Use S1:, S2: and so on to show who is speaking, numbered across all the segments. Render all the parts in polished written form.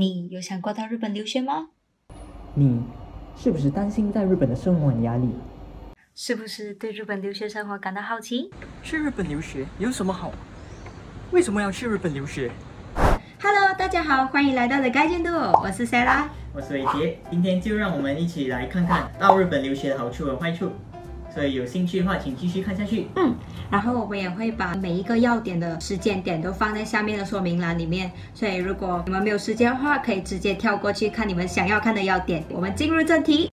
S1: 你有想过到日本留学吗？
S2: 你是不是担心在日本的生活很压力？
S1: 是不是对日本留学生活感到好奇？
S3: 去日本留学有什么好？为什么要去日本留学
S1: Hello， 大家好，欢迎来到The Guide进度，我是 Sarah，
S4: 我是伟杰。今天就让我们一起来看看到日本留学的好处和坏处。所以有兴趣的话，请继续看下去。
S1: 然后我们也会把每一个要点的时间点都放在下面的说明栏里面，所以如果你们没有时间的话，可以直接跳过去看你们想要看的要点。我们进入正题。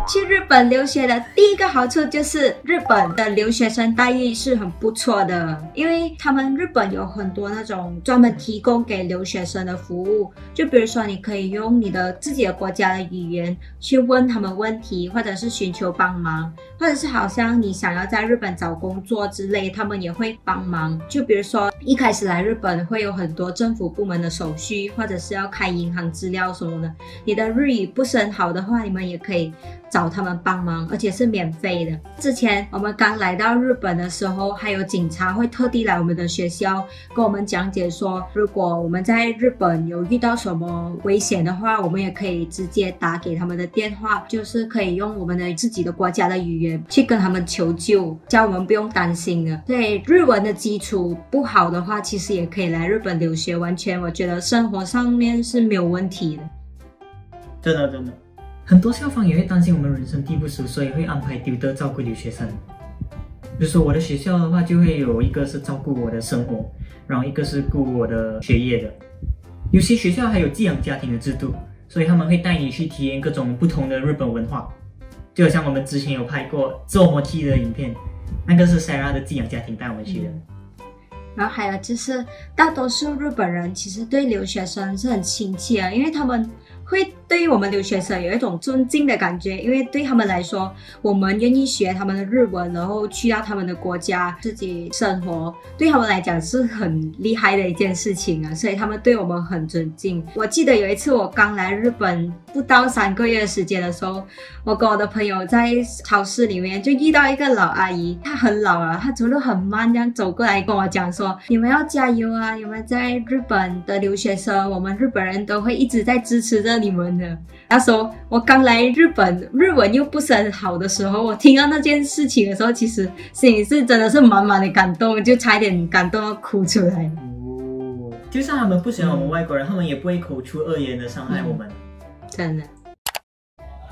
S1: 去日本留学的第一个好处就是日本的留学生待遇是很不错的，因为他们日本有很多那种专门提供给留学生的服务，就比如说你可以用你的自己的国家的语言去问他们问题，或者是寻求帮忙，或者是好像你想要在日本找工作之类，他们也会帮忙。就比如说一开始来日本会有很多政府部门的手续，或者是要开银行资料什么的，你的日语不是很好的话，你们也可以找他们帮忙，而且是免费的。之前我们刚来到日本的时候，还有警察会特地来我们的学校跟我们讲解说，如果我们在日本有遇到什么危险的话，我们也可以直接打给他们的电话，就是可以用我们的自己的国家的语言去跟他们求救，叫我们不用担心的。对，日文的基础不好的话，其实也可以来日本留学，完全我觉得生活上面是没有问题的。
S4: 真的。
S2: 很多校方也会担心我们人生地不熟，所以会安排tutor照顾留学生。比如说我的学校的话，就会有一个是照顾我的生活，然后一个是顾我的学业的。有些学校还有寄养家庭的制度，所以他们会带你去体验各种不同的日本文化。就好像我们之前有拍过做模记的影片，那个是 Sarah 的寄养家庭带我们去的。
S1: 然后还有就是大多数日本人其实对留学生是很亲切的，因为他们会对于我们留学生有一种尊敬的感觉，因为对他们来说，我们愿意学他们的日文，然后去到他们的国家自己生活，对他们来讲是很厉害的一件事情啊，所以他们对我们很尊敬。我记得有一次我刚来日本不到3个月的时间的时候，我跟我的朋友在超市里面就遇到一个老阿姨，她很老了，她走路很慢，这样走过来跟我讲说，你们要加油啊，你们在日本的留学生，我们日本人都会一直在支持着你们的。那时候我刚来日本，日文又不是很好的时候，我听到那件事情的时候，其实心里是真的是满满的感动，就差一点感动到哭出来。
S4: 就算他们不喜欢我们外国人，他们也不会口出恶言的伤害我们。
S1: 真的。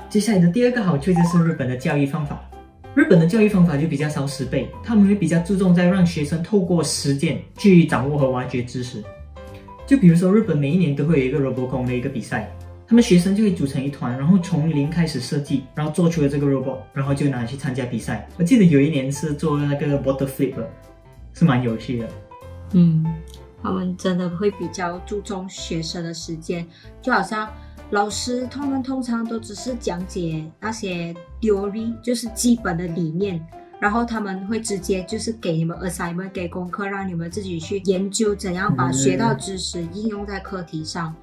S2: 接下来的第二个好处就是日本的教育方法。日本的教育方法就比较少死背，他们会比较注重在让学生透过实践去掌握和挖掘知识。就比如说日本每一年都会有一个 Robocon 的一个比赛，他们学生就会组成一团，然后从零开始设计，然后做出了这个 robot， 然后就拿去参加比赛。我记得有一年是做那个 bottle flip， 是蛮有趣的。
S1: 他们真的会比较注重学生的时间，就好像老师他们通常都只是讲解那些 theory， 就是基本的理念，然后他们会直接就是给你们 assignment， 给功课，让你们自己去研究怎样把学到知识应用在课题上。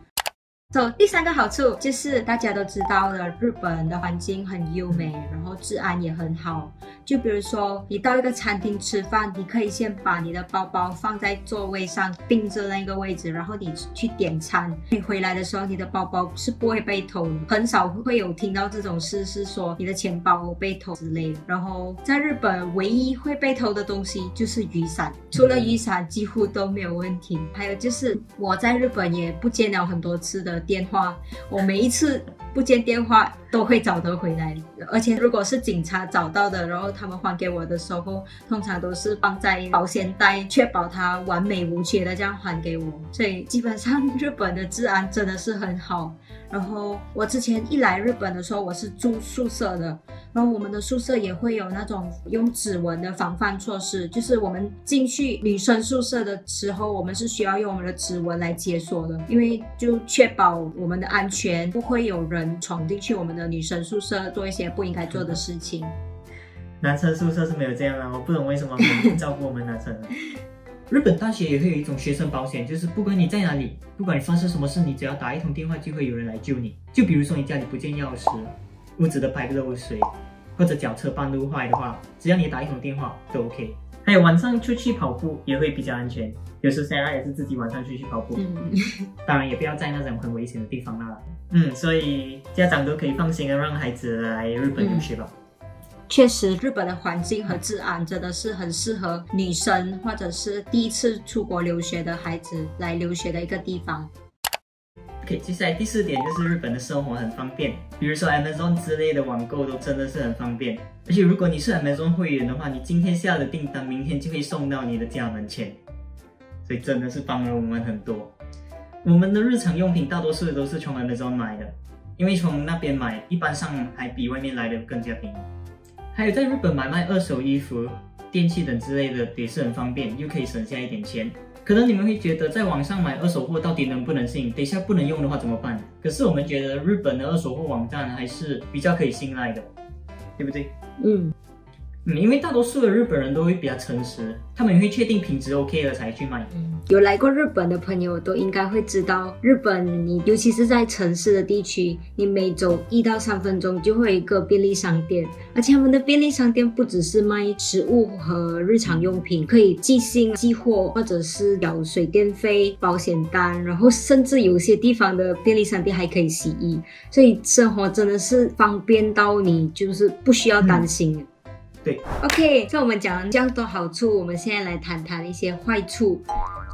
S1: 第三个好处就是大家都知道的，日本的环境很优美，然后治安也很好。就比如说你到一个餐厅吃饭，你可以先把你的包包放在座位上，并着那个位置，然后你去点餐。你回来的时候，你的包包是不会被偷的，很少会有听到这种事，是说你的钱包被偷之类的。然后在日本唯一会被偷的东西就是雨伞，除了雨伞几乎都没有问题。还有就是我在日本也不见了很多次的电话，我每一次不接电话都会找得回来，而且如果是警察找到的，然后他们还给我的时候，通常都是放在保险袋，确保它完美无缺的这样还给我。所以基本上日本的治安真的是很好。然后我之前一来日本的时候，我是住宿舍的，然后我们的宿舍也会有那种用指纹的防范措施，就是我们进去女生宿舍的时候，我们是需要用我们的指纹来解锁的，因为就确保我们的安全，不会有人闯进去我们的女生宿舍做一些不应该做的事情。
S4: 男生宿舍是没有这样的，我不懂为什么没人照顾我们男生。
S2: 日本大学也会有一种学生保险，就是不管你在哪里，不管你发生什么事，你只要打一通电话就会有人来救你。就比如说你家里不见钥匙，屋子的排漏水，或者脚车半路坏的话，只要你打一通电话都 OK。
S4: 还有晚上出去跑步也会比较安全。有时 Sarah 也是自己晚上出去跑步，
S2: 当然也不要在那种很危险的地方啦。
S4: 所以家长都可以放心的让孩子来日本留学吧。
S1: 确实，日本的环境和治安真的是很适合女生或者是第一次出国留学的孩子来留学的一个地方。
S4: OK， 接下来第4点就是日本的生活很方便，比如说 Amazon 之类的网购都真的是很方便。而且如果你是 Amazon 会员的话，你今天下的订单，明天就会送到你的家门前，所以真的是帮了我们很多。我们的日常用品大多数都是从 Amazon 买的，因为从那边买一般上还比外面来的更加便宜。还有在日本买卖二手衣服、电器等之类的也是很方便，又可以省下一点钱。可能你们会觉得在网上买二手货到底能不能信？等一下不能用的话怎么办？可是我们觉得日本的二手货网站还是比较可以信赖的，对不对？因为大多数的日本人都会比较诚实，他们也会确定品质 OK 了才去买。
S1: 有来过日本的朋友都应该会知道，日本你尤其是在城市的地区，你每走1到3分钟就会有一个便利商店，而且他们的便利商店不只是卖食物和日常用品，可以寄信、寄货，或者是缴水电费、保险单，然后甚至有些地方的便利商店还可以洗衣，所以生活真的是方便到你就是不需要担心。
S4: 对
S1: ，OK， 在我们讲了这样多好处，我们现在来谈谈一些坏处。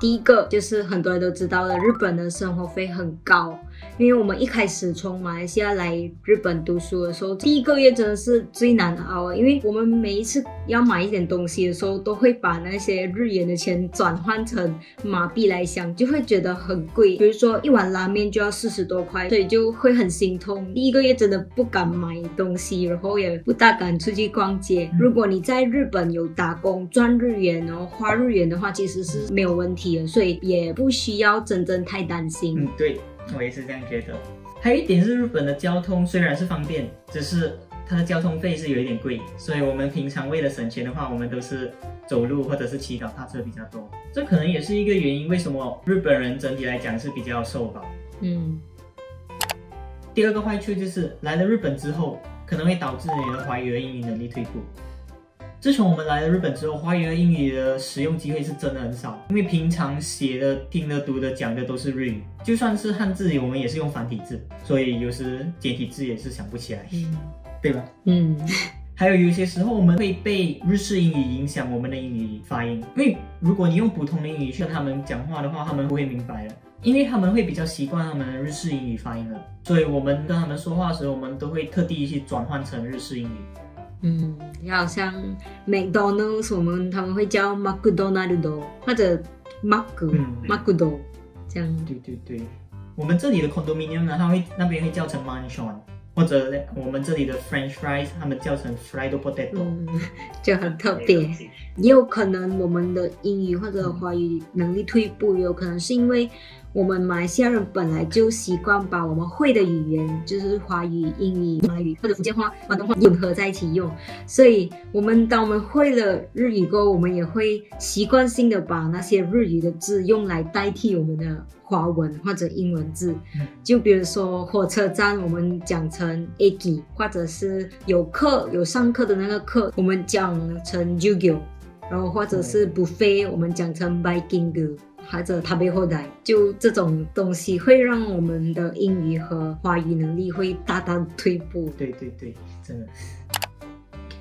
S1: 第一个就是很多人都知道的，日本的生活费很高。因为我们一开始从马来西亚来日本读书的时候，第1个月真的是最难熬，因为我们每一次要买一点东西的时候，都会把那些日元的钱转换成马币来想，就会觉得很贵。比如说一碗拉面就要40多块，所以就会很心痛。第1个月真的不敢买东西，然后也不大敢出去逛街。如果你在日本有打工赚日元，然后花日元的话，其实是没有问题的，所以也不需要真正太担心。
S4: 对，我也是这样觉得。还有一点是日本的交通虽然是方便，只是它的交通费是有一点贵，所以我们平常为了省钱的话，我们都是走路或者是骑脚踏车比较多。这可能也是一个原因，为什么日本人整体来讲是比较受保。第2个坏处就是来了日本之后，可能会导致你的华语和英语能力退步。自从我们来了日本之后，华语和英语的使用机会是真的很少，因为平常写的、听的、读的、讲的都是日语，就算是汉字，我们也是用繁体字，所以有时简体字也是想不起来，对吧？还有些时候我们会被日式英语影响我们的英语发音，因为如果你用普通的英语去跟他们讲话的话，他们不会明白的，因为他们会比较习惯他们的日式英语发音了，所以我们跟他们说话的时候，我们都会特地去转换成日式英语。
S1: 就好像 McDonald's 他们会叫 McDonald 或者 Mac 这样。
S4: 对，我们这里的 condominium 呢，那边会叫成 mansion， 或者我们这里的 French fries 他们叫成 fried potato，
S1: 就很特别。也有可能我们的英语或者华语能力退步，也有可能是因为我们马来西亚人本来就习惯把我们会的语言，就是华语、英语、马来语或者福建话、广东话混合在一起用，所以当我们会了日语过后，我们也会习惯性的把那些日语的字用来代替我们的华文或者英文字。就比如说火车站，我们讲成 eki， 或者是有上课的那个课，我们讲成 jugyo， 然后或者是 buffet， 我们讲成 biking，或者食べ放題，就这种东西会让我们的英语和华语能力会大大退步。
S4: 对，真的。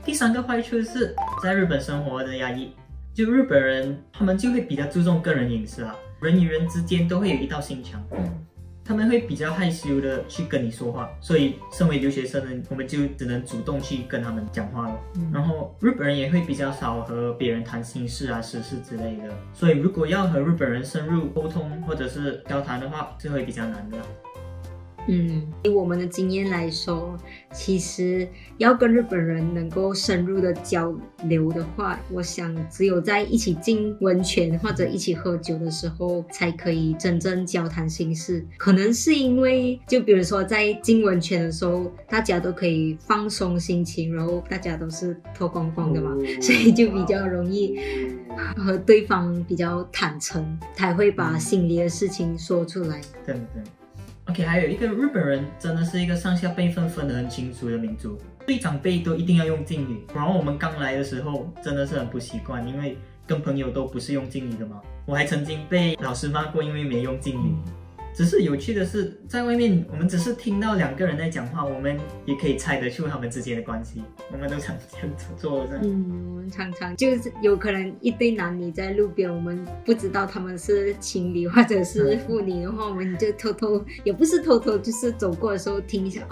S4: 第3个坏处是在日本生活的压抑，就日本人他们就会比较注重个人隐私啊，人与人之间都会有一道心墙。他们会比较害羞的去跟你说话，所以身为留学生呢，我们就只能主动去跟他们讲话了。然后日本人也会比较少和别人谈心事啊、时事之类的，所以如果要和日本人深入沟通或者是交谈的话，是会比较难的。
S1: 以我们的经验来说，其实要跟日本人能够深入的交流的话，我想只有在一起浸温泉或者一起喝酒的时候，才可以真正交谈心事。可能是因为，就比如说在浸温泉的时候，大家都可以放松心情，然后大家都是脱光光的嘛，所以就比较容易和对方比较坦诚，才会把心里的事情说出来。
S4: 对。OK，
S2: OK， 还有一个日本人真的是一个上下辈分分得很清楚的民族，对长辈都一定要用敬语。然后我们刚来的时候真的是很不习惯，因为跟朋友都不是用敬语的嘛。我还曾经被老师骂过，因为没用敬语。只是有趣的是，在外面我们只是听到2个人在讲话，我们也可以猜得出他们之间的关系。我们都常这样做的。
S1: 常常就是有可能一对男女在路边，我们不知道他们是情侣或者是父女的话，我们就偷偷，也不是偷偷，就是走过的时候听一下，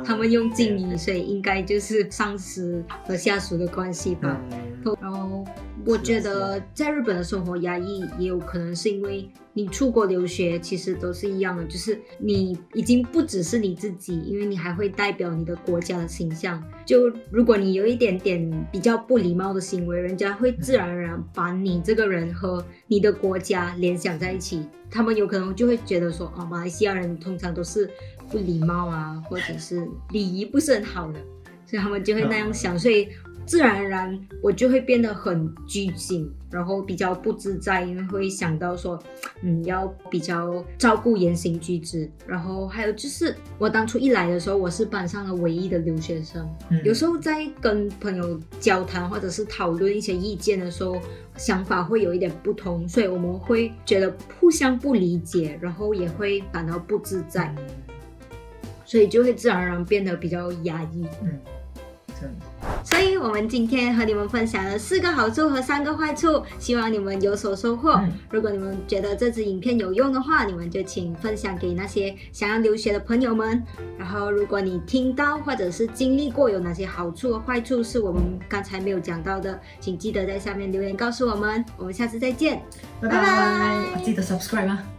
S1: 他们用敬语，所以应该就是上司和下属的关系吧。然后我觉得在日本的生活压抑，也有可能是因为你出国留学，其实都是一样的，就是你已经不只是你自己，因为你还会代表你的国家的形象。就如果你有一点点比较不礼貌的行为，人家会自然而然把你这个人和你的国家联想在一起，他们有可能就会觉得说，马来西亚人通常都是不礼貌啊，或者是礼仪不是很好的，所以他们就会那样想，所以自然而然我就会变得很拘谨，然后比较不自在，因为会想到说要比较照顾言行举止。然后还有就是我当初一来的时候，我是班上的唯一的留学生，有时候在跟朋友交谈或者是讨论一些意见的时候，想法会有一点不同，所以我们会觉得互相不理解，然后也会感到不自在，所以就会自然而然变得比较压抑。所以我们今天和你们分享了4个好处和3个坏处，希望你们有所收获。如果你们觉得这支影片有用的话，你们就请分享给那些想要留学的朋友们。然后如果你听到或者是经历过有哪些好处和坏处是我们刚才没有讲到的，请记得在下面留言告诉我们。我们下次再见，拜拜。
S2: 记得 subscribe 啊。